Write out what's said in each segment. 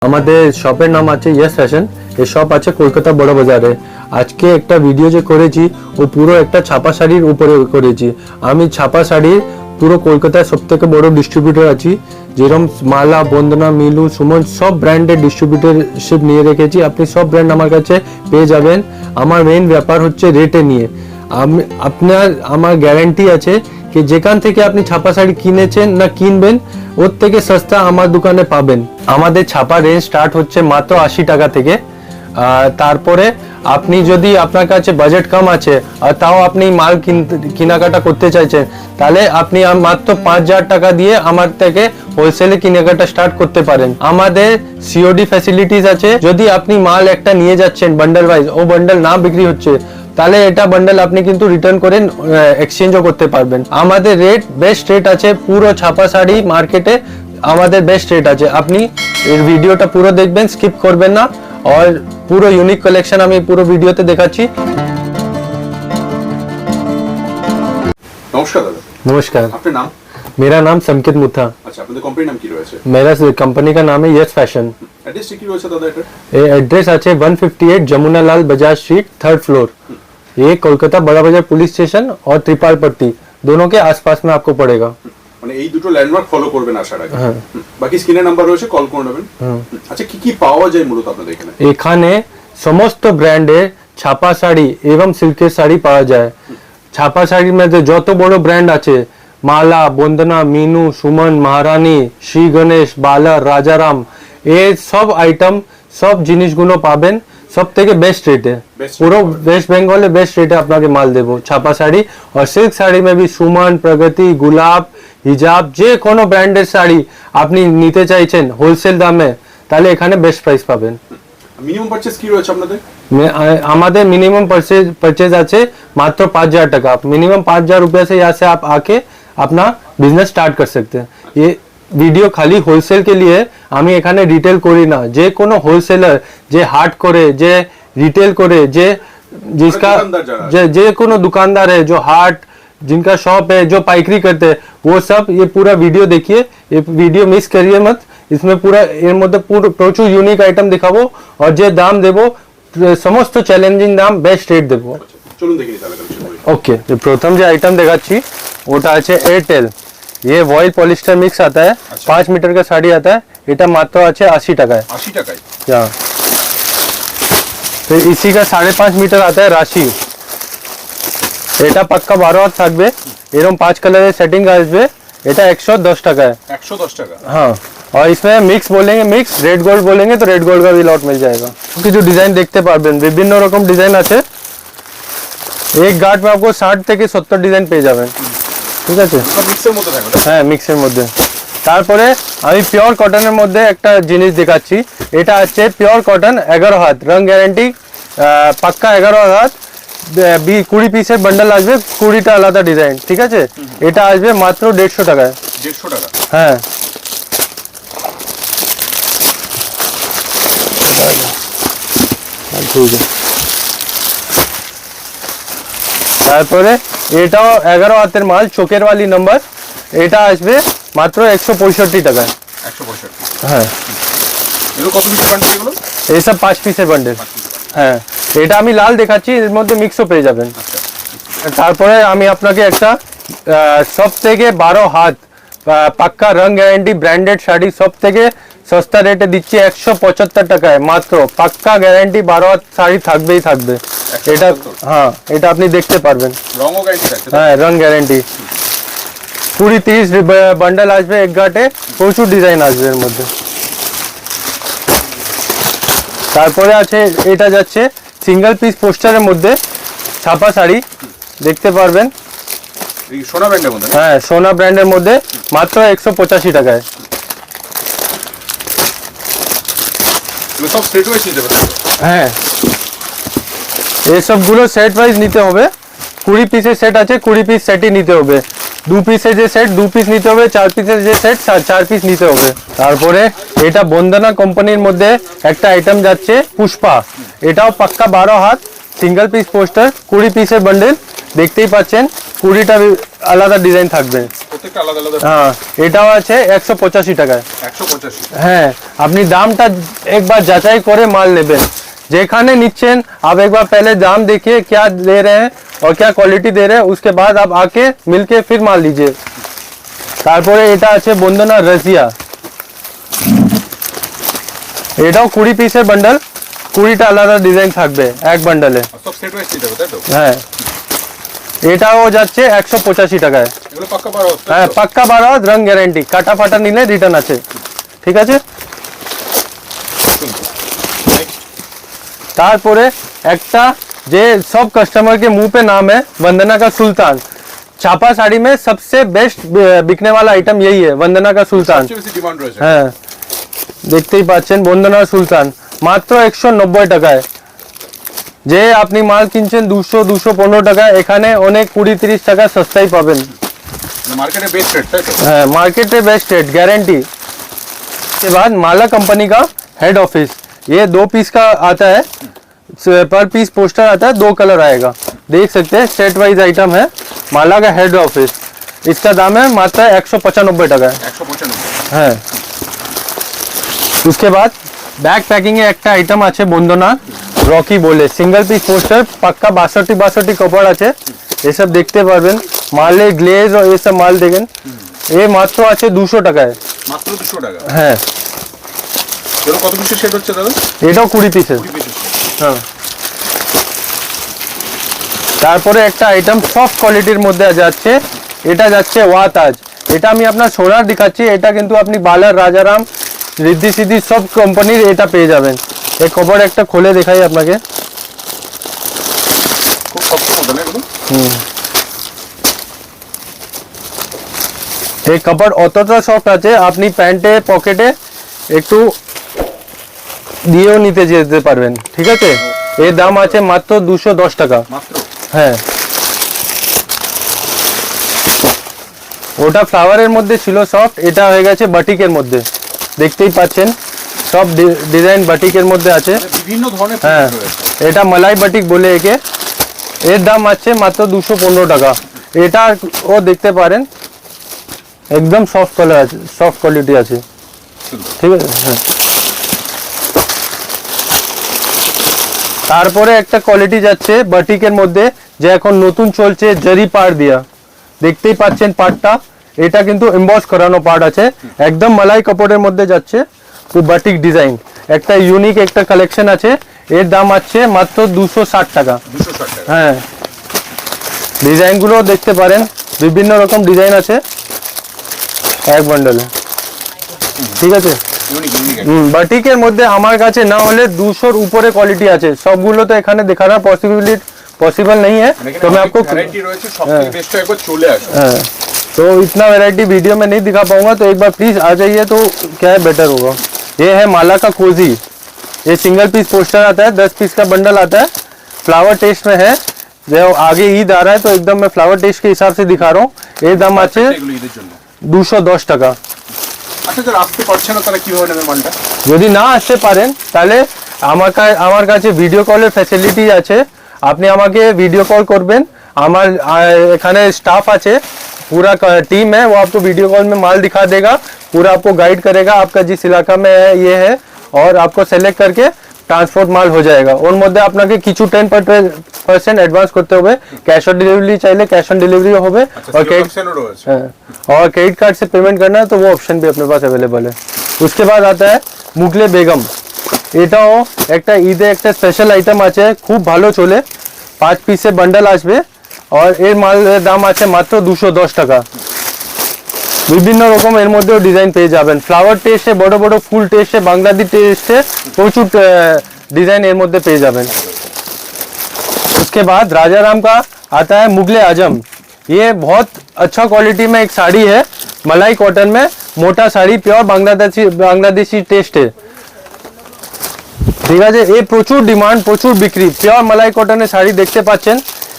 আমাদের শপের নাম আছে ইয়েস ফ্যাশন। এই শপ আছে কলকাতা বড় বাজারে। আজকে একটা ভিডিও যে করেছি ও পুরো একটা ছাপা শাড়ির উপরে করেছি। আমি ছাপা শাড়ির পুরো কলকাতায় সবথেকে বড় ডিস্ট্রিবিউটর আছি। যেরকম মালা, বন্দনা, মিলু, সুমন সব ব্র্যান্ডের ডিস্ট্রিবিউটরশিপ নিয়ে রেখেছি। আপনি সব ব্র্যান্ড আমার কাছে পেয়ে যাবেন। আমার মেইন ব্যাপার হচ্ছে রেটে নিয়ে। আমার গ্যারান্টি আছে कि যেখান থেকে আপনি ছাপা শাড়ি কিনেছেন না কিনবেন ওর থেকে সস্তা আমার দোকানে পাবেন। আমাদের ছাপা রেঞ্জ স্টার্ট হচ্ছে মাত্র 80 টাকা থেকে। তারপরে আপনি যদি আপনার কাছে বাজেট কম আছে আর তাও আপনি মাল কেনাকাটা করতে চাইছেন তাহলে আপনি মাত্র 5000 টাকা দিয়ে আমার থেকে হোলসেলে কেনাকাটা স্টার্ট করতে পারেন। আমাদের সিওডি ফ্যাসিলিটিস আছে। যদি আপনি মাল একটা নিয়ে যাচ্ছেন বান্ডেল ওয়াইজ, ও বান্ডেল না বিক্রি হচ্ছে তাহলে এটা বান্ডেল আপনি কিন্তু রিটার্ন করে এক্সচেঞ্জও করতে পারবেন। আমাদের রেট বেস্ট রেট আছে পুরো ছাপা শাড়ি মার্কেটে। আমাদের বেস্ট রেট আছে। আপনি এর ভিডিওটা পুরো দেখবেন, স্কিপ করবেন না। और पूरा यूनिक कलेक्शन আমি পুরো ভিডিওতে দেখাচ্ছি। নমস্কার দাদা। नमस्कार। আপনার নাম? मेरा नाम संकेत मुथा। আচ্ছা, আপনাদের কোম্পানির নাম কি রয়েছে? मेरा कंपनी का नाम है यस फैशन। অ্যাড্রেস কি রয়েছে দাদা এটা? ये एड्रेस আছে 158 जमुना लाल बजाज स्ट्रीट, 3rd फ्लोर। ये कोलकाता बड़ा बाजार पुलिस स्टेशन और त्रिपालपट्टी दोनों के आसपास में आपको पड़ेगा। মানে এই দুটো ল্যান্ডমার্ক ফলো করবেন আসার আগে। বাকি স্ক্রিনে নাম্বার রয়েছে, কল করে নেবেন। আচ্ছা, কি কি পাওয়া যায় মূলত আপনাদের এখানে? এখানে সমস্ত ব্র্যান্ডের ছাপা শাড়ি এবং সিল্কের শাড়ি পাওয়া যায়। ছাপা শাড়ির মধ্যে যত বড় ব্র্যান্ড আছে মালা, বন্দনা, মিনু, সুমন, মহারানী, শ্রী গণেশ, বালা, রাজারাম, এই সব আইটেম সব জিনিসগুলো পাবেন সব থেকে বেস্ট রেটে। পুরো वेस्ट बंगाल बेस्ट रेटे আপনাকে মাল দেবো ছাপা শাড়ি। और सिल्क শাড়ি में भी सुमन, प्रगति, गुलाब, হিজাব যে কোনো ব্র্যান্ডের শাড়ি আপনি নিতে চাইছেন হোলসেল দামে তাহলে এখানে বেস্ট প্রাইস পাবেন। মিনিমাম পারচেজ কি রয়েছে আপনাদের? আমাদের मिनिमम परचेज আছে মাত্র 5000 টাকা। मिनिमम 5000 रुपए से यहाँ से आप आके अपना बिजनेस स्टार्ट कर सकते हैं। ये ভিডিও খালি হোলসেল के लिए আমি এখানে রিটেল করি না। যে কোনো হোলসেলার যে হাট করে, যে রিটেल করে, যে जिसका जे कोनो दुकानदार है जो हाट जिनका शॉप है जो पाइकरी करते हैं वो सब ये पूरा वीडियो देखिए। ये वीडियो मिस करिए मत। इसमें पूरा এর মধ্যে পুরো প্রচুর ইউনিক আইটেম দেখাবো আর যে দাম দেবো সমস্ত চ্যালেঞ্জিং দাম বেস্ট রেট দেবো। চলুন দেখি তাহলে। ओके, तो प्रथम जो आइटम দেখাচ্ছি ওটা আছে एयरटेल। ये वॉइल पॉलिस्टर मिक्स आता है। 5 मीटर का साड़ी आता है। এটা মাত্র আছে 80 টাকায়। 80 টাকায়? क्या तो इसी का 5.5 मीटर आता है राशि। এটা পাক্কা 12 হাত থাকবে। এরকম 5 কালারের সেটিং আসবে। এটা 110 টাকায়। 110 টাকা? हाँ, और इसमें मिक्स बोलेंगे मिक्स, रेड गोल्ड बोलेंगे तो रेड गोल्ड का भी लॉट मिल जाएगा। কিছু ডিজাইন দেখতে পারবেন, বিভিন্ন রকম ডিজাইন আছে। एक গার্ড में आपको 60 থেকে 70 ডিজাইন পেয়ে যাবেন। ঠিক আছে, সব মিক্সের মধ্যে থাকবে? হ্যাঁ, মিক্সের মধ্যে। তারপরে আমি পিওর কটনের মধ্যে একটা জিনিস দেখাচ্ছি। এটা আছে পিওর কটন 11 হাত, রং গ্যারান্টি পাক্কা 11 হাত। 20 পিসের বান্ডেল আসবে, 20টা আলাদা ডিজাইন। ঠিক আছে, এটা আসবে মাত্র 150 টাকায়। 150 টাকা? হ্যাঁ। তারপরে এটাও 11 হাতের মাল, চোকের वाली নাম্বার। এটা আসবে মাত্র 165 টাকায়। 165? হ্যাঁ। এগুলো কত পিসের বান্ডেল এগুলো? এই সব 5 পিসের বান্ডেল। হ্যাঁ, এটা আমি লাল দেখাচ্ছি, এর মধ্যে মিক্সও পেয়ে যাবেন। তারপরে আমি আপনাকে একটা সব থেকে 12 হাত পাক্কা রং গ্যারান্টি ব্র্যান্ডেড শাড়ি সব থেকে সস্তা রেটে দিচ্ছি 175 টাকায় মাত্র। পাক্কা গ্যারান্টি 12 হাত শাড়ি থাকবেই থাকবে। এটা হ্যাঁ, এটা আপনি দেখতে পারবেন। রঙও গ্যারান্টি থাকছে? হ্যাঁ, রং গ্যারান্টি। 20-30 বান্ডেল আসবে এক গাটে, প্রচুর ডিজাইন আসবে এর মধ্যে। তারপরে আছে এটা যাচ্ছে সিঙ্গেল পিস পোস্টারের মধ্যে ছাপা শাড়ি দেখতে পারবেন। এই সোনা ব্র্যান্ডের মধ্যে? হ্যাঁ, সোনা ব্র্যান্ডের মধ্যে মাত্র 185 টাকায়। এগুলো সব সেট ওয়াইজ নিতে হবে? হ্যাঁ, এই সবগুলো সেট ওয়াইজ নিতে হবে। 20 পিসের সেট আছে, 20 পিস সেটই নিতে হবে। 2 পিসের যে সেট 2 পিস নিতে হবে, 4 পিসের যে সেট 4 পিস নিতে হবে। তারপরে এটা বন্দনা কোম্পানির মধ্যে একটা আইটেম যাচ্ছে পুষ্পা। এটাও পাক্কা 12 হাত সিঙ্গেল পিস পোস্টার, 20 পিসের বান্ডেল। দেখতেই পাচ্ছেন 20টা আলাদা ডিজাইন থাকবে, প্রত্যেকটা আলাদা আলাদা। হ্যাঁ এটাও আছে 185 টাকায়। 185। হ্যাঁ আপনি দামটা একবার যাচাই করে মাল নেবেন, যেখানে নিচ্ছেন आप एक बार पहले दाम देखिए क्या दे रहे हैं और क्या क्वालिटी दे रहे हैं, उसके बाद आप आके मिलके फिर माल लीजिए। তারপরে এটা আছে বন্দনা রাজিয়া, এটাও 20 পিসের বান্ডেল, 20টা আলাদা ডিজাইন থাকবে এক বান্ডেলে। সব সেট ওয়াইজ দিতে হবে তাই তো? হ্যাঁ এটাও যাচ্ছে 185 টাকায়। এগুলো পাক্কা 12 হচ্ছে? হ্যাঁ পাক্কা 12, রং গ্যারান্টি, কাটা ফাটা নিলে রিটার্ন আছে, ঠিক আছে। তারপরে একটা যে सब कस्टमर के मुंह पे नाम है, वंदना का सुल्तान। छापा साड़ी में सबसे बेस्ट बिकने वाला आइटम यही है, वंदना का सुल्तान। সবচেয়ে বেশি ডিমান্ড রয়েছে। হ্যাঁ দেখতেই পাচ্ছেন বন্দনা সুলতান মাত্র 190 টাকায়। যে আপনি মাল কিনছেন 200-215 টাকা, এখানে অনেক 20-30 টাকা সস্তায় পাবেন। मार्केट में बेस्ट रेट है तो? हाँ मार्केट में बेस्ट रेट गारंटी। के बाद माला कंपनी का हेड ऑफिस, ये 2 पीस का आता है, पर पीस पोस्टर आता है, 2 कलर आएगा, देख सकते हैं सेट वाइज आइटम है। माला का हेड ऑफिस, इसका दाम है मात्र 195 টাকা। 195। হ্যাঁ उसके बाद बैग पैकिंग এ একটা আইটেম আছে বন্দনা রকি বলে, সিঙ্গেল পিস পোস্টার, পাক্কা 62 কাপড় আছে, এসব দেখতে পারবেন। মালে গ্লেজ और ये सब माल দেখেন, এ মাত্র আছে 200 টাকায়। মাত্র 200 টাকা? হ্যাঁ এগুলো কত পিসের সেট হচ্ছে দাদা? এটাও 20 পিসের। 20 পিসের। হ্যাঁ তারপরে একটা আইটেম সফট কোয়ালিটির মধ্যে যাচ্ছে, এটা যাচ্ছে ওয়াতাজ। এটা আমি আপনার সোনার দেখাচ্ছি, এটা কিন্তু আপনি বালার, রাজারাম, রিদ্ধি সিদ্ধি সব কোম্পানির এটা পেয়ে যাবেন। এই কভার একটা খুলে দেখাই আপনাকে। খুব শক্ত মতো না এগুলো? এই কাপড় অতটা সফট আছে, আপনি প্যান্টে পকেটে একটু দিয়েও নিতে যেতে পারবেন, ঠিক আছে। এর দাম আছে মাত্র 210 টাকা মাত্র? হ্যাঁ ওটা ফ্লাওয়ারের মধ্যে ছিল সফট, এটা হয়ে গেছে বাটিকের মধ্যে, দেখতেই পাচ্ছেন সব ডিজাইন বাটিকের মধ্যে আছে। বিভিন্ন ধরনের হ্যাঁ প্রিন্ট রয়েছে। এটা মালাই বাটিক বলে একে, এর দাম আছে মাত্র 215 টাকা। এটা ও দেখতে পারেন একদম সফট কালার আছে, সফট কোয়ালিটি আছে, ঠিক আছে। হ্যাঁ তারপরে একটা কোয়ালিটি যাচ্ছে বাটিকের মধ্যে, যে এখন নতুন চলছে, জরি পাড় দিয়া, দেখতেই পাচ্ছেন পাড়টা, এটা কিন্তু এমবস করানো পার্ট আছে, একদম মালাই কাপড়ের মধ্যে যাচ্ছে, খুব বাটিক ডিজাইন, একটা ইউনিক একটা কালেকশন আছে। এর দাম আছে মাত্র 260 টাকা। 260 টাকা? হ্যাঁ ডিজাইনগুলো দেখতে পারেন, বিভিন্ন রকম ডিজাইন আছে এক বান্ডেলে, ঠিক আছে। Unique unique. বাটিকের মধ্যে আমার কাছে না হলে 200-র উপরে কোয়ালিটি আছে, সবগুলো তো এখানে দেখানো पॉसिबल नहीं है, तो मैं आपको वैरायटी রয়েছে, সবথেকে বেস্ট একবার চলে আসো। हाँ, तो इतना वैरायटी वीडियो में नहीं दिखा पाऊंगा, तो एक बार प्लीज आ जाइए, तो क्या है बेटर होगा। ये है माला का कोजी, ये सिंगल पीस पोस्टर आता है, 10 पीस का बंडल आता है, फ्लावर टेस्ट में है। जो आगे ईद आ रहा है, तो एकदम मैं फ्लावर टेस्ट के हिसाब से दिखा रहा हूँ। ये दाम আছে এগুলো ঈদের জন্য 210 টাকা। আচ্ছা যারা আসতে পারছে না তারা কিভাবে নেবে মালটা? যদি না আসতে পারেন তাহলে আমার কাছে ভিডিও কলের ফ্যাসিলিটি আছে, আপনি আমাকে ভিডিও कॉल করবেন, আমার এখানে স্টাফ আছে, पूरा टीम है, वो आपको वीडियो कॉल में माल दिखा देगा, पूरा आपको गाइड करेगा, आपका जिस इलाका में है ये है, और आपको सेलेक्ट करके ट्रांसपोर्ट माल हो जाएगा। ওর মধ্যে আপনাকে কিছু 10% অ্যাডভান্স করতে হবে, कैश ऑन डिलीवरी चाइए कैश ऑन डिलीवरी হবে, और और क्रेडिट कार्ड से पेमेंट करना है तो वो ऑप्शन भी अपने पास अवेलेबल है। उसके बाद आता है মুগলে বেগম, এটাও একটা ঈদে একটা স্পেশাল আইটেম আছে, খুব ভালো চলে, 5 পিসের বান্ডেল আসবে, और এর মালের দাম আছে মাত্র 210 টাকা। বিভিন্ন রকম এর মধ্যেও ডিজাইন পেয়ে যাবেন, ফ্লাওয়ার টেস্টে, বড় বড় ফুল টেস্টে, বাংলাদেশি টেস্টে প্রচুর डिजाइन এর মধ্যে পেয়ে যাবেন। उसके बाद राजाराम का आता है मुगले आजम, ये बहुत अच्छा क्वालिटी में एक साड़ी है, मलाई कॉटन में, मोटा साड़ी, प्योर बांग्लादेशी टेस्ट है, ঠিক আছে। এই প্রচুর ডিমান্ড, প্রচুর বিক্রি, পিওর মালাই কটনের শাড়ি দেখতে পাচ্ছেন।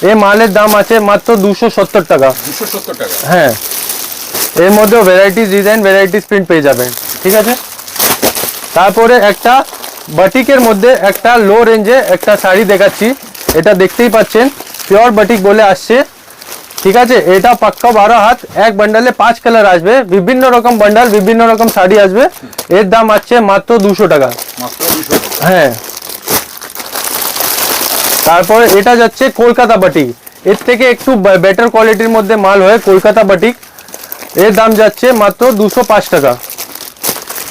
এই মালের দাম আছে মাত্র 270 টাকা। 270 টাকা? হ্যাঁ এর মধ্যে ভ্যারাইটিস ডিজাইন, ভ্যারাইটিস প্রিন্ট পেয়ে যাবেন, ঠিক আছে। তারপরে একটা বাটিকের মধ্যে একটা লো রেঞ্জে একটা শাড়ি দেখাচ্ছি, এটা দেখতেই পাচ্ছেন, পিওর বাটিক বলে আসছে, ঠিক আছে। এটা পাক্কা 12 হাত, এক বান্ডালে 5 কালার আসবে, বিভিন্ন রকম বান্ডাল, বিভিন্ন রকম শাড়ি আসবে। এর দাম আছে মাত্র 200 টাকা। হ্যাঁ, তারপরে এটা যাচ্ছে কলকাতা বাটিক, এর থেকে একটু বেটার কোয়ালিটির মধ্যে মাল হয় কলকাতা বাটিক। এর দাম যাচ্ছে মাত্র 205 টাকা,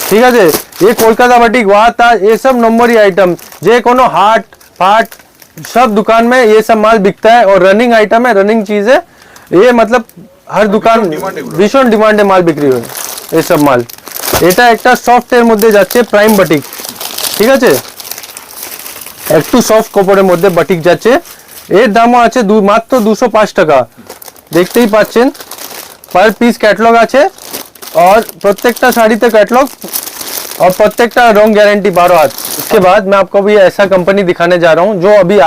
ঠিক আছে। ये कोलकाता बाटिक वाता ये सब नंबरी आइटम, जे कोनो हाट फाट सब दुकान में ये सब माल बिकता है और रनिंग आइटम है, रनिंग चीज है ये, मतलब हर दुकान भीषण डिमांडे माल बिक्री হয় এই সব মাল। এটা একটা সফট এর মধ্যে যাচ্ছে প্রাইম বাটিক, ঠিক আছে, একটু সফট কাপড়ের মধ্যে বাটিক যাচ্ছে। এর দামও আছে মাত্র 205 টাকা। দেখতেই পাচ্ছেন पर पीस कैटलॉग আছে और प्रत्येकটা শাড়িতে कैटलॉग और प्रत्येकটা रंग गारंटी 12 हाथ। उसके बाद मैं आपको भी ऐसा कंपनी दिखाने जा रहा हूँ जो अभी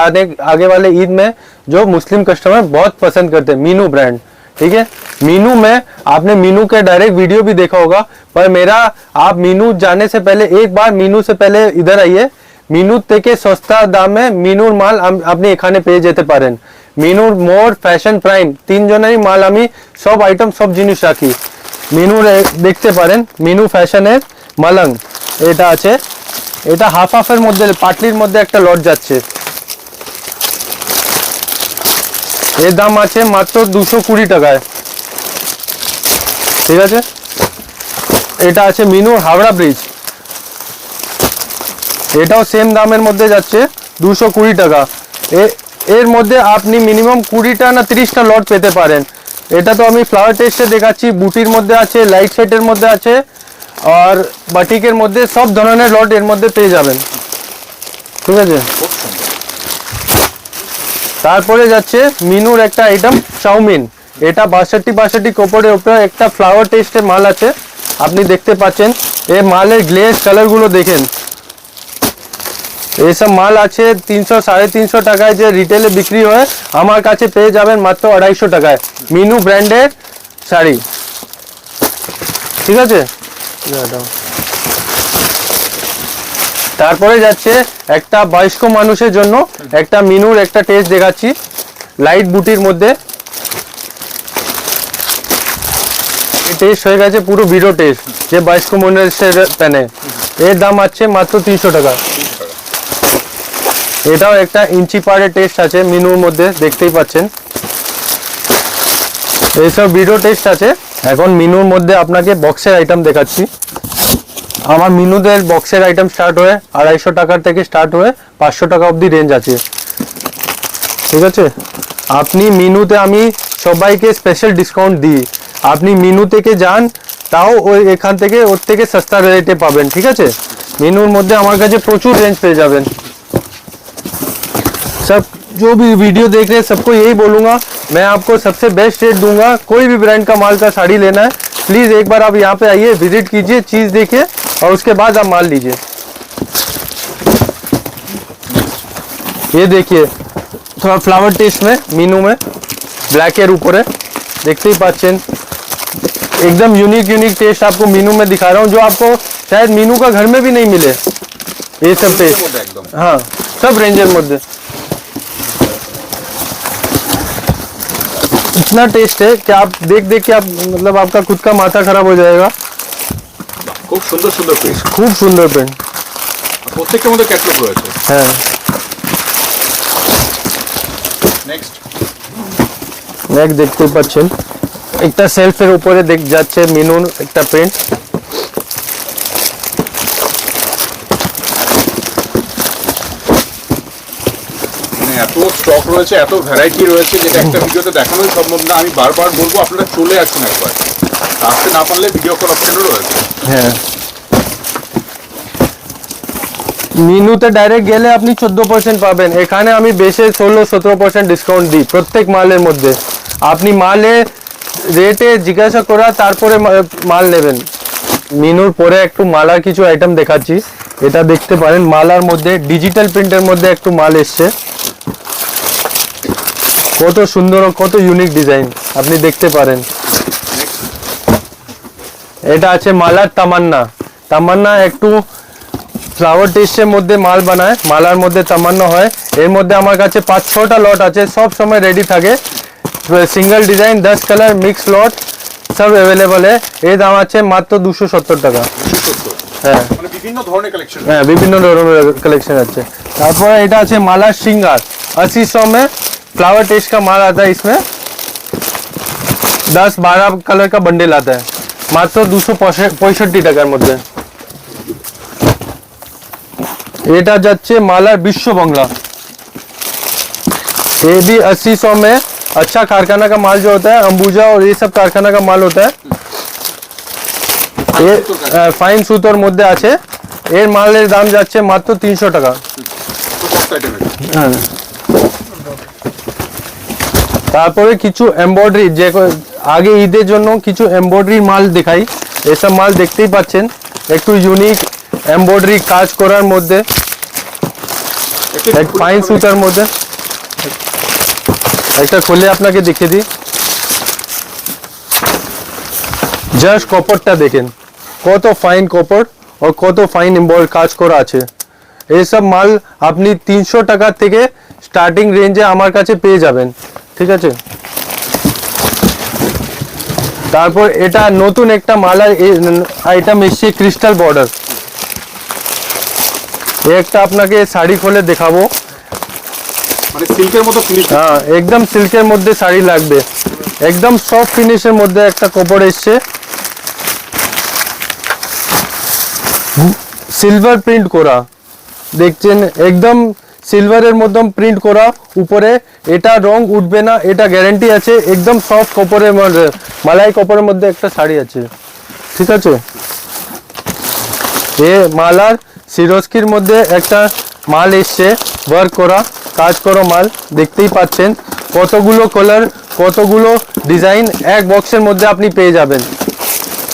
आगे वाले ईद में जो मुस्लिम कस्टमर बहुत पसंद करते हैं, मीनू ब्रांड, ठीक है। मीनू में आपने मीनू के डायरेक्ट वीडियो भी देखा होगा, पर मेरा आप मीनू जाने से पहले एक बार मीनू से पहले इधर आइए। मीनू থেকে সস্তা দামে মিনুর মাল আপনি এখানে পেয়ে যেতে পারেন। মিনুর মোর ফ্যাশন প্রাইম তিনজনেরই মাল আমি সব আইটেম সব জিনিস রাখি। মিনুর দেখতে পারেন, মিনু ফ্যাশনের মালং এটা আছে, এটা হাফ হাফের মধ্যে পাটলির মধ্যে একটা লট যাচ্ছে। এর দাম আছে মাত্র 220 টাকায়, ঠিক আছে। এটা আছে মিনুর হাওড়া ব্রিজ, এটাও সেম দামের মধ্যে যাচ্ছে 220 টাকা। এর মধ্যে আপনি মিনিমাম 20টা না 30টা লট পেতে পারেন। এটা তো আমি ফ্লাওয়ার টেস্টে দেখাচ্ছি, বুটির মধ্যে আছে, লাইট সেটের মধ্যে আছে আর বাটিকের মধ্যে সব ধরনের লট এর মধ্যে পেয়ে যাবেন, ঠিক আছে। তারপরে যাচ্ছে মিনুর একটা আইটেম চাউমিন, এটা 62 কাপড়ের উপরে একটা ফ্লাওয়ার টেস্টের মাল আছে। আপনি দেখতে পাচ্ছেন এই মালের গ্লেজ কালারগুলো দেখেন। এই সব মাল আছে 300 350 টাকায় যে রিটেলে বিক্রি হয়, আমার কাছে পেয়ে যাবেন মাত্র 250 টাকায় মিনু ব্র্যান্ডের শাড়ি, ঠিক আছে। তারপরে যাচ্ছে একটা বয়স্ক মানুষের জন্য একটা মিনুর একটা টেস্ট দেখাচ্ছি, লাইট বুটির মধ্যে টেস্ট হয়ে গেছে পুরো ভিডিও টেস্ট, যে বয়স্ক মানুষের পেনে। এর দাম আছে মাত্র 300 টাকা। এটাও একটা ইঞ্চি পাড়ের টেস্ট আছে মিনুর মধ্যে, দেখতেই পাচ্ছেন এইসব ভিডিও টেস্ট আছে। এখন মিনুর মধ্যে আপনাকে বক্সের আইটেম দেখাচ্ছি। আমার মিনুদের বক্সের আইটেম স্টার্ট হয়ে 250 টাকার থেকে স্টার্ট হয়ে 500 টাকা অবধি রেঞ্জ আছে, ঠিক আছে। আপনি মিনুতে আমি সবাইকে স্পেশাল ডিসকাউন্ট দিই, আপনি মিনু থেকে যান তাও ওই এখান থেকে ওর থেকে সস্তা রেটে পাবেন, ঠিক আছে। মিনুর মধ্যে আমার কাছে প্রচুর রেঞ্জ পেয়ে যাবেন। सब जो भी वीडियो देख रहे हैं सबको यही बोलूँगा, मैं आपको सबसे बेस्ट रेट दूंगा। कोई भी ब्रांड का माल का साड़ी लेना है प्लीज़ एक बार आप यहाँ पे आइए, विजिट कीजिए, चीज़ देखिए और उसके बाद आप माल लीजिए। ये देखिए थोड़ा फ्लावर टेस्ट में मीनू में ब्लैक एयर ऊपर है, देखते ही पाचन एकदम यूनिक टेस्ट आपको मीनू में दिखा रहा हूँ, जो आपको शायद मीनू का घर में भी नहीं मिले ये सब टेस्ट। हाँ, सब रेंजर मध्य इतना टेस्ट है कि आप देख के आप मतलब आपका खुद का माथा खराब हो जाएगा। খুব সুন্দর সুন্দর প্রিন্ট, খুব সুন্দর প্রিন্ট, প্রত্যেকটার মধ্যে ক্যাটালগ রয়েছে। হ্যাঁ, নেক্সট দেখতে পাচ্ছেন একটা সেলফের উপরে দেখ যাচ্ছে মিনুর একটা প্রিন্ট। এত স্টক রয়েছে, এত ভ্যারাইটি রয়েছে, যেটা একটা ভিডিওতে দেখানোই সম্ভব না। আমি বারবার বলবো আপনারা চলে আসুন একবার, আসতে না পারলে ভিডিও কল অপশনও রয়েছে। হ্যাঁ, মিনুতে ডাইরেক্ট গেলে আপনি 14% পাবেন, এখানে আমি বেশি 16-17% ডিসকাউন্ট দিই প্রত্যেক মালের মধ্যে। আপনি মালে রেটে জিজ্ঞাসা করা তারপরে মাল নেবেন। মিনুর পরে একটু মালার কিছু আইটেম দেখাচ্ছি, এটা দেখতে পারেন মালার মধ্যে ডিজিটাল প্রিন্টের মধ্যে একটু মাল এসছে, কত সুন্দর ও কত ইউনিক ডিজাইন আপনি দেখতে পারেন। এটা আছে মালার তামান্না, তামান্না একটু ফ্লাওয়ার টেস্টের মধ্যে মাল বানায়, মালার মধ্যে তামান্না হয়। এর মধ্যে আমার কাছে 5-6টা লট আছে, সব সময় রেডি থাকে। সিঙ্গেল ডিজাইন 10 কালার মিক্স লট সব অ্যাভেলেবল है। এর দাম আছে মাত্র 270 টাকা। 270 হ্যাঁ মানে বিভিন্ন ধরনের কালেকশন। হ্যাঁ, বিভিন্ন ধরনের কালেকশন আছে। তারপরে এটা আছে माला श्रृंगार 80-100 में फ्लावर टेस्ट का माल आता है। इसमें 10-12 कलर का बंडल आता है, मात्र 265 টাকার মধ্যে। এটা যাচ্ছে माला विश्व बंगला, ये भी 80-100 में अच्छा कारखाना का माल जो होता है, अंबुजा और ये सब कारखाना का माल होता है। ये ফাইন সুতোর মধ্যে আছে। এর মালের দাম যাচ্ছে মাত্র 300 টাকা। হ্যাঁ, তারপরে কিছু এমব্রয়ডারি, যে আগে ঈদের জন্য কিছু এমব্রয়ডারি মাল দেখাই। এসব মাল দেখতেই পাচ্ছেন, একটু ইউনিক এমব্রয়ডারি কাজ করার মধ্যে, এক ফাইন সুতার মধ্যে। একটা খুলে আপনাকে দেখিয়ে দিই, জাস্ট কপারটা দেখেন, কত ফাইন কপার और কত ফাইন এমব্রয়ডারি কাজ করা আছে। এইসব মাল আপনি 300 টাকা থেকে স্টার্টিং রেঞ্জে আমার কাছে পেয়ে যাবেন, ঠিক আছে। তারপর এটা নতুন একটা মালার আইটেম এসছে, ক্রিস্টাল বর্ডার। একটা আপনাকে শাড়ি খুলে দেখাবো, মানে সিল্কের মতো ফিনিশ। হ্যাঁ, একদম সিল্কের মধ্যে শাড়ি লাগবে, একদম সফট ফিনিশের মধ্যে একটা কাপড় এসছে, সিলভার প্রিন্ট করা, দেখছেন একদম সিলভারের মধ্যে প্রিন্ট করা উপরে। এটা রং উঠবে না, এটা গ্যারান্টি আছে। একদম সফট কাপড়ের মধ্যে, মালাই কাপড়ের মধ্যে একটা শাড়ি আছে, ঠিক আছে। এ মালার সিরোস্কির মধ্যে একটা মাল এসছে, ওয়ার্ক করা, কাজ করা মাল, দেখতেই পাচ্ছেন কতগুলো কালার, কতগুলো ডিজাইন এক বক্সের মধ্যে আপনি পেয়ে যাবেন।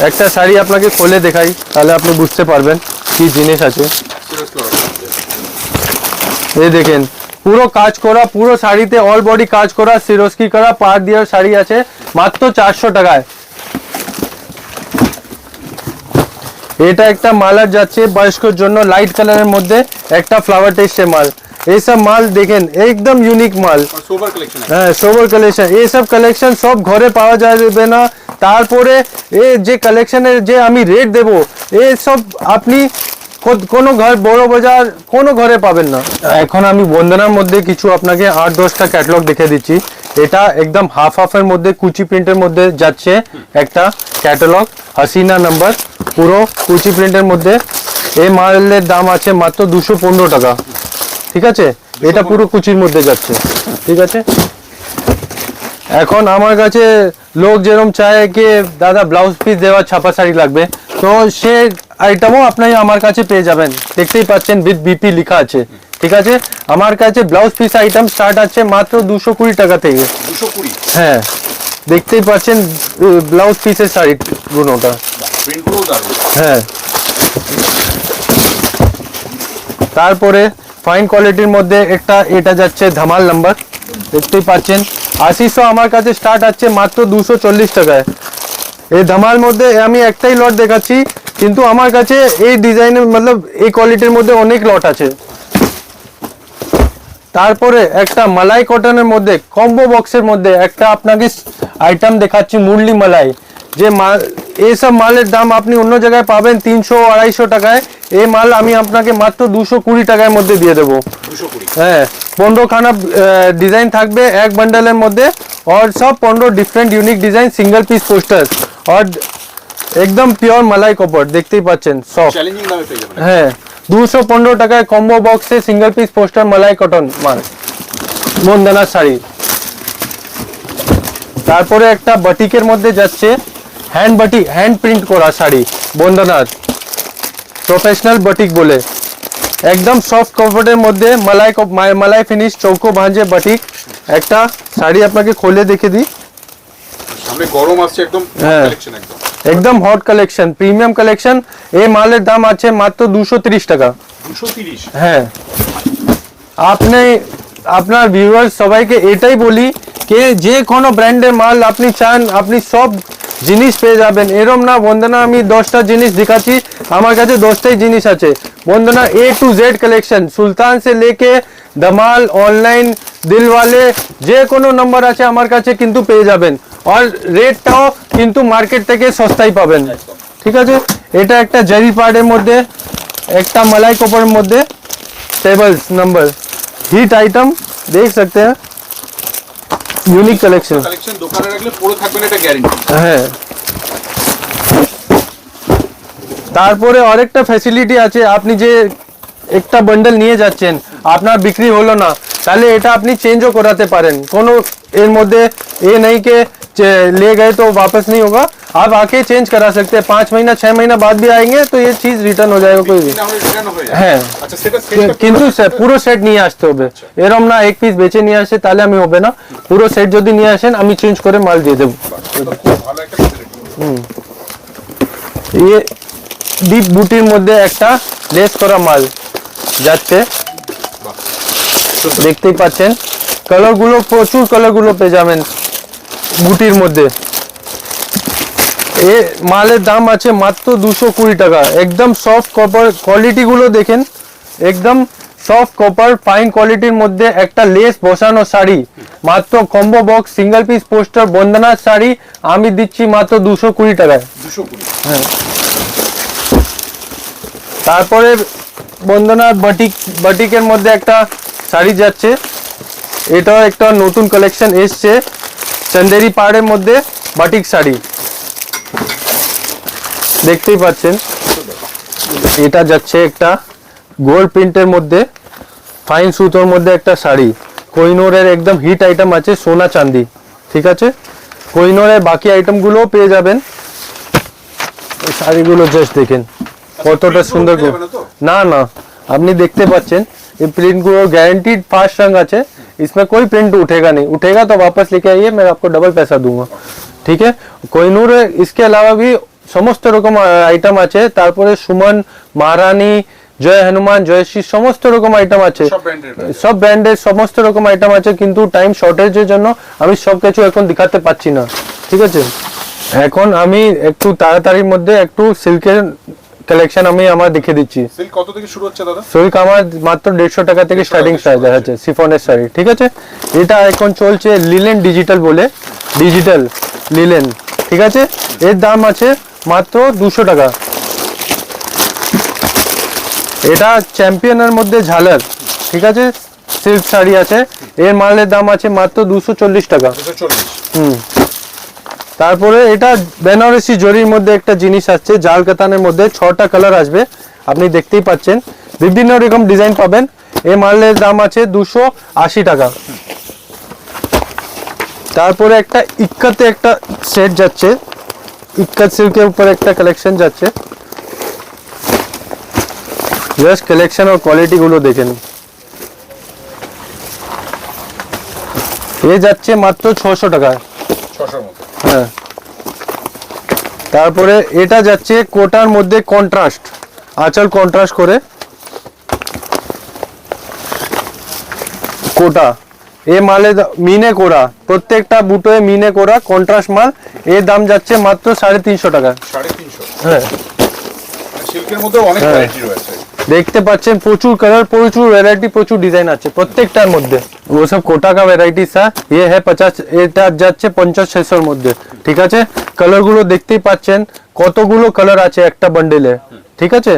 একটা শাড়ি আপনাকে খুলে দেখাই, তাহলে আপনি বুঝতে পারবেন কি জিনিস আছে। এই দেখেন, পুরো কাজ করা, পুরো শাড়িতে অল বডি কাজ করা, সিরোস্কি করা, পার দিয়ে শাড়ি আছে মাত্র 400 টাকায়। এটা একটা মালার যাচ্ছে বয়স্কর জন্য, লাইট কালারের মধ্যে একটা ফ্লাওয়ার টেস্টের মাল। এইসব মাল দেখেন, একদম ইউনিক মাল। হ্যাঁ, সোবার কালেকশন। এইসব কালেকশন সব ঘরে পাওয়া যাবে না। তারপরে এই যে কালেকশনের যে আমি রেট দেব, এই সব আপনি কোনো ঘর, বড় বাজার কোনো ঘরে পাবেন না। এখন আমি বন্দনার মধ্যে কিছু আপনাকে 8-10টা ক্যাটালগ দেখে দিচ্ছি। এটা একদম হাফের মধ্যে কুচি প্রিন্টের মধ্যে যাচ্ছে একটা ক্যাটালগ, হাসিনা নাম্বার, পুরো কুচি প্রিন্টের মধ্যে। এই মালের দাম আছে মাত্র 215 টাকা, ঠিক আছে। এটা পুরো কুচির মধ্যে যাচ্ছে, ঠিক আছে। এখন আমার কাছে লোক যেরকম চায় কি দাদা ব্লাউজ পিস দেওয়া ছাপা শাড়ি লাগবে, তো সে আইটেমও আপনি আমার কাছে পেয়ে যাবেন। দেখতেই পাচ্ছেন উইথ বিপি লেখা আছে, ঠিক আছে। আমার কাছে ব্লাউজ পিস আইটেম স্টার্ট আছে মাত্র 220 টাকা থেকে। 220? হ্যাঁ, দেখতেই পাচ্ছেন ব্লাউজ পিসের শাড়ি গুণটা। হ্যাঁ, তারপরে ফাইন কোয়ালিটির মধ্যে একটা এটা যাচ্ছে ধামাল নাম্বার, দেখতেই পাচ্ছেন 800 আমার কাছে স্টার্ট আছে মাত্র 240 টাকায়। এই ধামাল মধ্যে আমি একটাই লট দেখাচ্ছি, কিন্তু আমার কাছে এই ডিজাইনের মতলব এই কোয়ালিটির মধ্যে অনেক লট আছে। তারপরে একটা মালাই কটনের মধ্যে কম্বো বক্সের মধ্যে একটা আপনাকে আইটেম দেখাচ্ছি, মুরলি মালাই। যে মাল, এইসব মালের দাম আপনি অন্য জায়গায় পাবেন 300-250 টাকায়, এই মাল আমি আপনাকে মাত্র 220 টাকার মধ্যে দিয়ে দেবো। হ্যাঁ, 15খানা ডিজাইন থাকবে এক বান্ডেলের মধ্যে, और सब 15 different unique design, single piece poster, और একদম পিওর মালাই কাপড়, দেখতেই পাচ্ছেন সফট। হ্যাঁ, 215 টাকায় কম্বো বক্সে সিঙ্গেল পিস পোস্টার মালাই কটন মাল, বন্দনা শাড়ি। তারপরে একটা বাটিকের মধ্যে যাচ্ছে হ্যান্ড বাটিক, হ্যান্ড প্রিন্ট করা শাড়ি, বন্দনার প্রফেশনাল বাটিক বলে, একদম সফট কমফোর্টের মধ্যে মালাই ফিনিশ চৌকো ভাঁজে বাটিক। একটা শাড়ি আপনাকে খুলে দেখে দিই, সামনে গরম আসছে, একদম কালেকশন, একদম হট কালেকশন, প্রিমিয়াম কালেকশন। এই মালের দাম আছে মাত্র 230 টাকা। 230? হ্যাঁ, আপনি আপনার ভিউয়ার্স সবাইকে এটাই বলি যে যে কোনো ব্র্যান্ডের মাল আপনি চান, আপনি সব জিনিস পেয়ে যাবেন। এরম না বন্দনা আমি 10টা জিনিস দেখাচ্ছি, আমার কাছে 10টাই জিনিস আছে। বন্দনা A to Z কালেকশন, সুলতান সে লেকে দামাল, অনলাইন, দিলওয়ালে, যে কোনো নাম্বার আছে আমার কাছে কিন্তু পেয়ে যাবেন। আর রেটটাও কিন্তু মার্কেট থেকে সস্তাই পাবেন, ঠিক আছে। এটা একটা জারি পার্টের মধ্যে, একটা মালাই কপারের মধ্যে টেবলস नंबर হিট আইটেম দেখ सकते हैं, ইউনিক কালেকশন। কালেকশন দোকানে রাখলে পুরো থাকবে না, এটা গ্যারান্টি। হ্যাঁ, তারপরে আরেকটা ফ্যাসিলিটি আছে, আপনি যে একটা বান্ডেল নিয়ে যাচ্ছেন আপনার বিক্রি হলো না, তাহলে এটা আপনি চেঞ্জও করাতে পারেন। কোনো এর মধ্যে ये नहीं कि ले गए तो वापस नहीं होगा, आप आके चेंज करा सकते हैं। 5 महीना 6 महीना बाद भी आएंगे तो ये चीज रिटर्न हो जाएगा कोई भी। না হলে রিটার্ন হয়ে যায়। হ্যাঁ, আচ্ছা, সেটা সেটটা কিন্তু পুরো সেট নিয়ে আসতে হবে, এরম না এক পিস বেচে নিয়ে আসে তাহলে আমি হবে না। পুরো সেট যদি নিয়ে আসেন আমি চেঞ্জ করে মাল দিয়ে দেবো। খুব ভালো একটা ফ্যাসিলিটি। ये ডিপ বুটির মধ্যে একটা লেস করা মাল যাচ্ছে, দেখতেই পাচ্ছেন। কালারগুলো প্রচুর কালারগুলো পেয়ে যাবেন বুটির মধ্যে। এ মালের দাম আছে মাত্র 220 টাকা। একদম সফট কপার, কোয়ালিটি গুলো দেখেন, একদম সফট কপার ফাইন কোয়ালিটির মধ্যে একটা লেস বসানো শাড়ি, মাত্র combo box single piece poster বন্দনার শাড়ি আমি দিচ্ছি মাত্র 220 টাকায়। 220। হ্যাঁ, তারপরে বন্দনার বাটিকের মধ্যে একটা শাড়ি যাচ্ছে, এটাও একটা নতুন কালেকশন এসছে, চন্দেরি পাড়ের মধ্যে বাটিক শাড়ি দেখতেই পাচ্ছেন। এটা যাচ্ছে একটা গোল্ড প্রিন্টের মধ্যে ফাইন সুতোর মধ্যে একটা শাড়ি, কোহিনূরের একদম হিট আইটেম আছে, সোনা চাঁদি, ঠিক আছে। কোহিনূরের বাকি আইটেমগুলোও পেয়ে যাবেন। এই শাড়িগুলো জাস্ট দেখেন কতটা সুন্দর। না না, আপনি দেখতে পাচ্ছেন ये प्रिंट को गारंटीड 5 रंग আছে, इसमें कोई प्रिंट उठेगा नहीं, उठेगा तो वापस लेके आइए, मैं आपको डबल पैसा दूंगा, ठीक है। कोहिनूर इसके अलावा भी সমস্ত রকম আইটেম আছে, তারপরে সুমন, মহারানী, জয় হনুমান, জয়শ্রী সমস্ত রকম আইটেম আছে, সব ব্র্যান্ডের সমস্ত রকম আইটেম আছে, কিন্তু টাইম শর্টেজের জন্য আমি সব কিছু এখন দেখাতে পাচ্ছি না, ঠিক আছে। এখন আমি একটু তাড়াতাড়ির মধ্যে একটু সিল্কের কালেকশন আমি আমার দেখে দিচ্ছি। সিল্ক কত থেকে শুরু হচ্ছে দাদা? সিল্ক আমার মাত্র 150 টাকা থেকে স্টার্টিং প্রাইস আছে, সিফনের শাড়ি, ঠিক আছে। এটা এখন চলছে লিলেন ডিজিটাল বলে, ডিজিটাল লিলেন, ঠিক আছে। এর দাম আছে মাত্র 200 টাকা। এটা চ্যাম্পিয়নের মধ্যে ঝালার, ঠিক আছে, সিল্ক শাড়ি আছে, এর মালের দাম আছে মাত্র 240 টাকা। 240। তারপরে এটা বেনারসি জরির মধ্যে একটা জিনিস আসছে, জাল কাতানের মধ্যে 6টা কালার আসবে, আপনি দেখতেই পাচ্ছেন, বিভিন্ন রকম ডিজাইন পাবেন। এই মালের দাম আছে 280 টাকা। তারপরে একটা ইক্কাতে একটা সেট যাচ্ছে, ইক্কাত সিল্কের উপর একটা কালেকশন যাচ্ছে, জাস্ট কালেকশন আর কোয়ালিটি গুলো দেখেন। এ যাচ্ছে মাত্র 600 টাকা। 600 মতো। হ্যাঁ, তারপরে এটা যাচ্ছে কোটার মধ্যে কন্ট্রাস্ট, আঁচল কন্ট্রাস্ট করে কোটা, এ মালে মিনে কোরা, প্রত্যেকটা বুটোয় মিনে কোরা কন্ট্রাস্ট মাল, এর দাম যাচ্ছে মাত্র 350 টাকা। 350। হ্যাঁ, সিল্কের মধ্যে অনেক ভ্যারাইটি রয়েছে, দেখতে পাচ্ছেন প্রচুর কালার, প্রচুর ভ্যারাইটি, প্রচুর ডিজাইন আছে প্রত্যেকটার মধ্যে। वो सब कोटा का वैरायटी सा ये है 50, এটা যাচ্ছে 50-600 এর মধ্যে, ঠিক আছে। কালার গুলো দেখতেই পাচ্ছেন কতগুলো কালার আছে একটা বান্ডেলে, ঠিক আছে।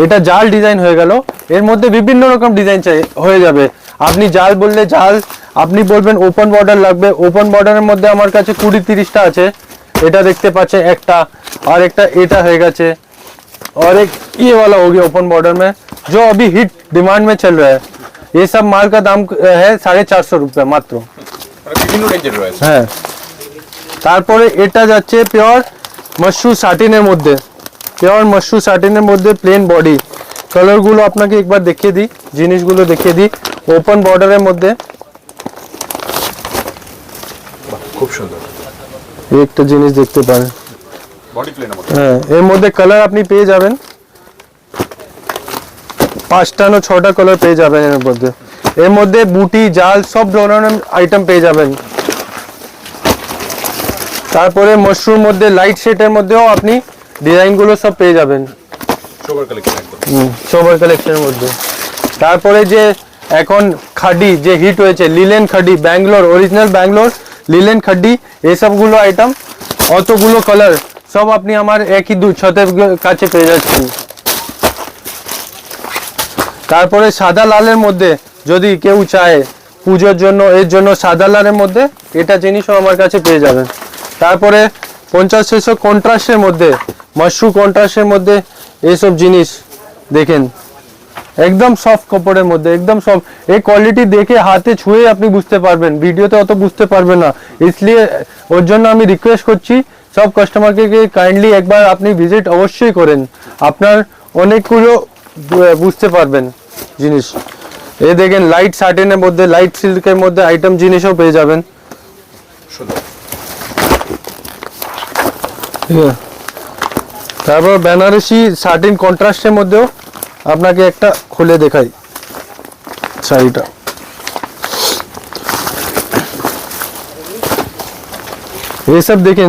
এটা জাল ডিজাইন হয়ে গেল, এর মধ্যে বিভিন্ন রকম ডিজাইন চাই হয়ে যাবে। আপনি জাল বললে জাল, আপনি বলবেন ওপেন বর্ডার লাগবে, ওপেন বর্ডারের মধ্যে আমার কাছে 20-30টা আছে। এটা দেখতে পাচ্ছেন একটা, আর একটা এটা হয়ে গেছে, और एक ये वाला हो गया ओपन बॉर्डर में जो अभी हिट डिमांड में चल रहा है। ये सब माल का दाम है 450 रुपये মাত্র, বিভিন্ন রেঞ্জের রয়েছে। হ্যাঁ, তারপরে এটা যাচ্ছে পিওর মশরু সাটিনের মধ্যে, পিওর মশরু সাটিনের মধ্যে প্লেন বডি, কালারগুলো আপনাকে একবার দেখিয়ে দিই, জিনিসগুলো দেখিয়ে দিই। ওপেন বর্ডারের মধ্যে খুব সুন্দর একটা জিনিস দেখতে পারেন, বডি প্লেনের মধ্যে। হ্যাঁ, এর মধ্যে কালার আপনি পেয়ে যাবেন 5টা না 6টা কালার পেয়ে যাবেন এর মধ্যে। এর মধ্যে বুটি, জাল সব ধরনের আইটেম পেয়ে যাবেন। তারপরে মশরুম মধ্যে লাইট শেডের মধ্যেও আপনি ডিজাইনগুলো সব পেয়ে যাবেন সোবার কালেকশন একদম সোবার কালেকশনের মধ্যে। তারপরে যে এখন খাডি যে হিট হয়েছে linen khadi, Bangalore original Bangalore linen khadi, এসবগুলো আইটেম অতগুলো কালার সব আপনি আমার একই ছতের কাছে পেয়ে যাচ্ছেন। তারপরে সাদা লালের মধ্যে যদি কেউ চায় পুজোর জন্য এর জন্য সাদা লালের মধ্যে এটা জিনিসও আমার কাছে পেয়ে যাবেন। তারপরে 50-600 কন্ট্রাস্টের মধ্যে মাশরু কন্ট্রাস্টের মধ্যে এইসব জিনিস দেখেন একদম সফট কাপড়ের মধ্যে একদম সফট। এই কোয়ালিটি দেখে হাতে ছুঁয়ে আপনি বুঝতে পারবেন, ভিডিওতে অত বুঝতে পারবেন না। इसलिए ওর জন্য আমি রিকোয়েস্ট করছি সব কাস্টমারকে কাইন্ডলি একবার আপনি ভিজিট অবশ্যই করেন, আপনার অনেকগুলো বুঝতে পারবেন জিনিস। এই দেখেন লাইট সাটিনের মধ্যে লাইট সিল্কের মধ্যে আইটেম জিনিসও পেয়ে যাবেন। সুন্দর। তারপর বেনারসি সাটিন কন্ট্রাস্টের মধ্যেও আপনাকে একটা খুলে দেখাই শাড়িটা। ये सब देखें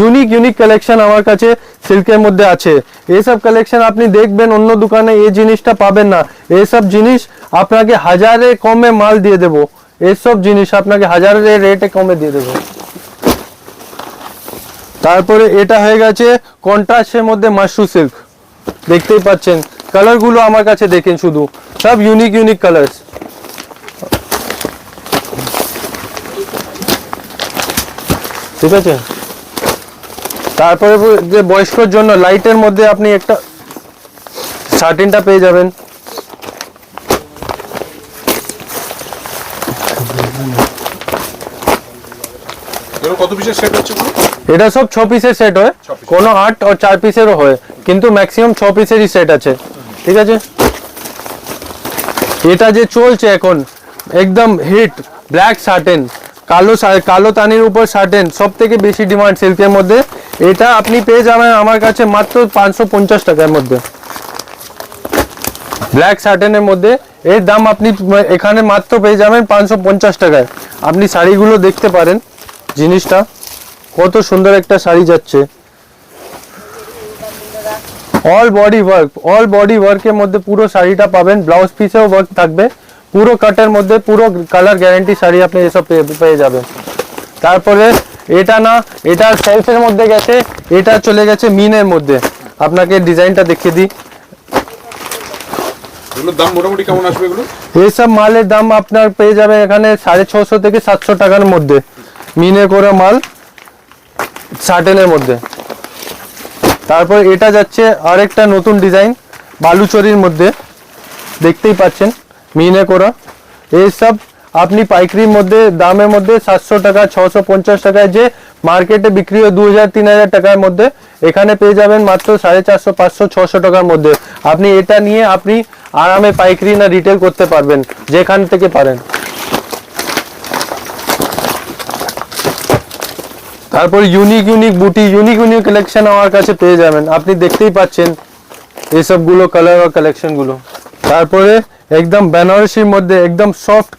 यूनिक यूनिक কালেকশন আমার কাছে সিল্কের মধ্যে আছে। এই সব কালেকশন আপনি দেখবেন অন্য দোকানে এই জিনিসটা পাবেন না। এই সব জিনিস আপনাকে হাজারে কমে মাল দিয়ে দেব, এই সব জিনিস আপনাকে হাজারের রেটে কমে দিয়ে দেব। তারপরে এটা হয়ে গেছে কন্ট্রাস্টের মধ্যে মাশরু সিল্ক, দেখতেই পাচ্ছেন কালারগুলো আমার কাছে দেখেন শুধু সব ইউনিক ইউনিক কালার। ঠিক আছে, তারপরে যে বয়স্কর জন্য লাইটের মধ্যে আপনি একটা শার্টিনটা পেয়ে যাবেন। কত পিসের সেট হচ্ছে? এটা সব 6 পিসের সেট হয়, কোনো 8 और 4 পিসেরও হয়, কিন্তু ম্যাক্সিমাম 6 পিসেরই সেট আছে। ঠিক আছে, এটা যে চলছে এখন একদম হিট ব্ল্যাক শার্টেন, কালো তানির উপর শার্টেন সব থেকে বেশি ডিমান্ড সিল্কের মধ্যে। এটা আপনি পেয়ে যাবেন আমার কাছে মাত্র 550 টাকার মধ্যে, ব্ল্যাক শার্টেনের মধ্যে। এর দাম আপনি এখানে মাত্র পেয়ে যাবেন 550 টাকায়। আপনি শাড়িগুলো দেখতে পারেন, জিনিসটা কত সুন্দর একটা শাড়ি যাচ্ছে। অল বডি ওয়ার্কের মধ্যে পুরো শাড়িটা পাবেন, ব্লাউজ পিসেও ওয়ার্ক থাকবে, পুরো কাটের মধ্যে পুরো কালার গ্যারান্টি শাড়ি আপনি এসব পেয়ে যাবেন। তারপরে এটা না, এটা সেলফের মধ্যে গেছে, এটা চলে গেছে মিনের মধ্যে। আপনাকে ডিজাইনটা দেখিয়ে দিই, এগুলোর দাম মোটামুটি কেমন আসবে? এগুলো এইসব মালের দাম আপনার পেয়ে যাবেন এখানে 650 থেকে 700 টাকার মধ্যে, মিনে করে মাল শার্টেনের মধ্যে। তারপর এটা যাচ্ছে আরেকটা নতুন ডিজাইন বালুচরির মধ্যে, দেখতেই পাচ্ছেন মিনে করা। এই সব আপনি পাইকারির মধ্যে দামের মধ্যে 700 টাকা 650 টাকায় যে মার্কেটে বিক্রি হয় 2000-3000 টাকার মধ্যে, এখানে পেয়ে যাবেন মাত্র 450, 500, 600 টাকার মধ্যে। আপনি এটা নিয়ে আপনি আরামে পাইকারি না রিটেল করতে পারবেন যেখান থেকে পারেন। তারপর ইউনিক বুটি, ইউনিক কালেকশন আমার কাছে পেয়ে যাবেন, আপনি দেখতেই পাচ্ছেন এই সবগুলো কালার আর কালেকশনগুলো। তারপরে একদম বেনারসির মধ্যে एकदम सॉफ्ट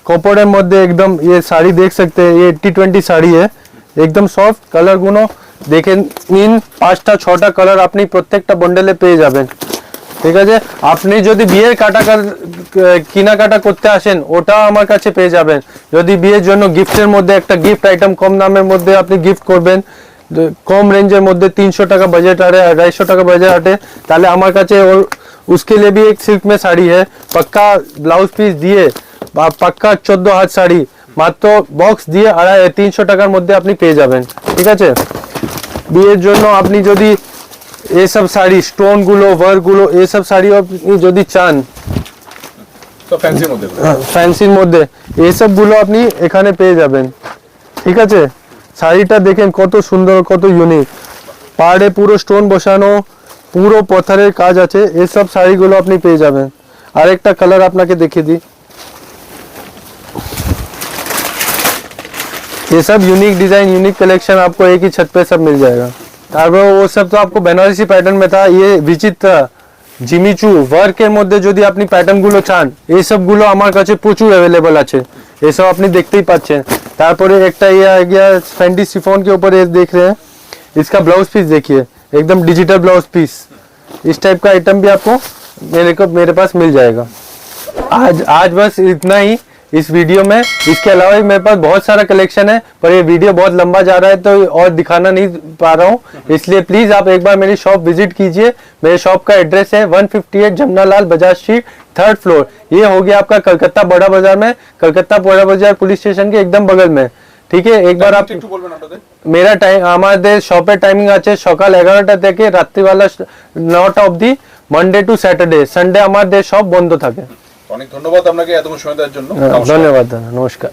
कपड़ेर मध्य एकदम ये साड़ी देख सकते हैं, ये 80-20 साड़ी है, एकदम सॉफ्ट कलर गुनो देखे निन 5টা 6টা कलर अपनी प्रत्येकटा बंडले पेয়ে যাবেন। ঠিক আছে, আপনি যদি বিয়ের কেনাকাটা করতে আসেন ওটা আমার কাছে পেয়ে যাবেন। যদি বিয়ের জন্য গিফটের মধ্যে একটা গিফট আইটেম কম দামের মধ্যে আপনি গিফট করবেন, কম রেঞ্জের মধ্যে 300 টাকা बजट आ रहा है, 250 টাকা बजट आटे, তাহলে আমার কাছে उसके लिए भी एक सिल्क में साड़ी है, पक्का ब्लाउज पीस दिए पक्का 14 हाथ साड़ी মাত্র বক্স দিয়ে 300 টাকার মধ্যে আপনি পেয়ে যাবেন। ঠিক আছে, বিয়ের জন্য আপনি যদি এই সব শাড়ি স্টোন গুলো ওয়ার্ক গুলো এই সব শাড়ি আপনি যদি চান তো ফ্যান্সির মধ্যে, ফ্যান্সির মধ্যে এই সব গুলো আপনি এখানে পেয়ে যাবেন। ঠিক আছে, শাড়িটা দেখেন কত সুন্দর কত ইউনিক, পাড়ে পুরো স্টোন বসানো, পুরো পথরের কাজ আছে, এই সব শাড়িগুলো আপনি পেয়ে যাবেন। আরেকটা কালার আপনাকে দেখিয়ে দিই, ये सब यूनिक डिजाइन यूनिक कलेक्शन आपको एक ही छत पे सब मिल जाएगा। तारपरे वो सब तो आपको बनारसी पैटर्न में था, ये विचित्र জিমিচু ওয়ার্কের মধ্যে যদি আপনি প্যাটার্নগুলো চান এই সবগুলো আমার কাছে প্রচুর অ্যাভেলেবল আছে, এসব আপনি দেখতেই পাচ্ছেন। তারপরে একটা ये आ गया फैंडी शिफॉन के ऊपर ये देख रहे हैं, इसका ब्लाउज पीस देखिए एकदम डिजिटल ब्लाउज पीस, इस टाइप का आइटम भी आपको मेरे पास मिल जाएगा। आज बस इतना ही इस वीडियो में। इसके अलावा भी मेरे पास बहुत सारा कलेक्शन है, पर ये वीडियो बहुत लंबा जा रहा है तो और दिखाना नहीं पा रहा हूँ, इसलिए प्लीज आप एक बार मेरी शॉप विजिट कीजिए। मेरे शॉप का एड्रेस है 158 Jamnalal Bajaj street, 3rd floor. ये हो गया आपका कलकत्ता बड़ा बाजार में, कलकत्ता बड़ा बाजार पुलिस स्टेशन के एकदम बगल में। ठीक है, एक बार आप একটু বলবেন আপনাদের। मेरा टाइम हमारे शॉपेर टाइमिंग আছে সকাল 11টা থেকে রাত্রিবেলা 9টা অবধি, মানডে টু স্যাটারডে, সানডে আমাদের সব বন্ধ থাকে। অনেক ধন্যবাদ আপনাকে এত সময় দেওয়ার জন্য। ধন্যবাদ, নমস্কার।